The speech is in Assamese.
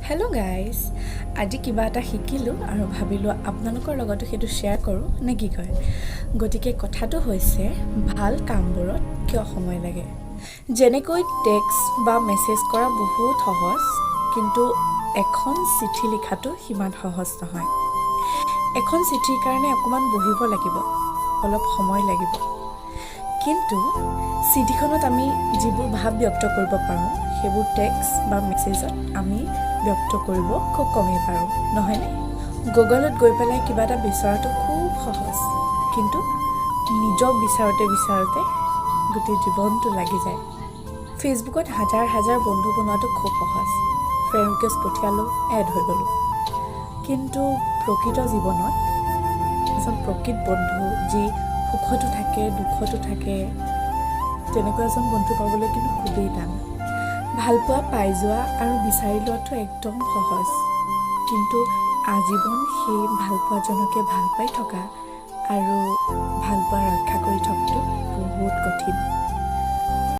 হেল্ল' গাইজ, আজি কিবা এটা শিকিলোঁ আৰু ভাবিলোঁ আপোনালোকৰ লগতো সেইটো শ্বেয়াৰ কৰোঁ নে কি কয়। গতিকে কথাটো হৈছে ভাল কামবোৰত কিয় সময় লাগে। যেনেকৈ টেক্সট বা মেছেজ কৰা বহুত সহজ, কিন্তু এখন চিঠি লিখাটো সিমান সহজ নহয়। এখন চিঠিৰ কাৰণে অকণমান বহিব লাগিব, অলপ সময় লাগিব, কিন্তু চিঠিখনত আমি যিবোৰ ভাৱ ব্যক্ত কৰিব পাৰোঁ সেইবোৰ টেক্সট বা মেছেজত আমি ব্যক্ত কৰিব খুব কমেই পাৰোঁ, নহয়নে? গুগলত গৈ পেলাই কিবা এটা বিচৰাটো খুব সহজ, কিন্তু নিজক বিচাৰোঁতে গোটেই জীৱনটো লাগি যায়। ফেচবুকত হাজাৰ হাজাৰ বন্ধু বনোৱাটো খুব সহজ, ফ্ৰেণ্ড ৰিকুৱেষ্ট পঠিয়ালোঁ, এড হৈ গ'লোঁ। কিন্তু প্ৰকৃত জীৱনত এজন প্ৰকৃত বন্ধু যি সুখতো থাকে দুখতো থাকে, তেনেকুৱা এজন বন্ধু পাবলৈ কিন্তু খুবেই টান। ভালপোৱা পাই যোৱা আৰু বিচাৰি লোৱাটো একদম সহজ, কিন্তু আজীৱন সেই ভালপোৱাজনকে ভাল পাই থকা আৰু ভালপোৱা ৰক্ষা কৰি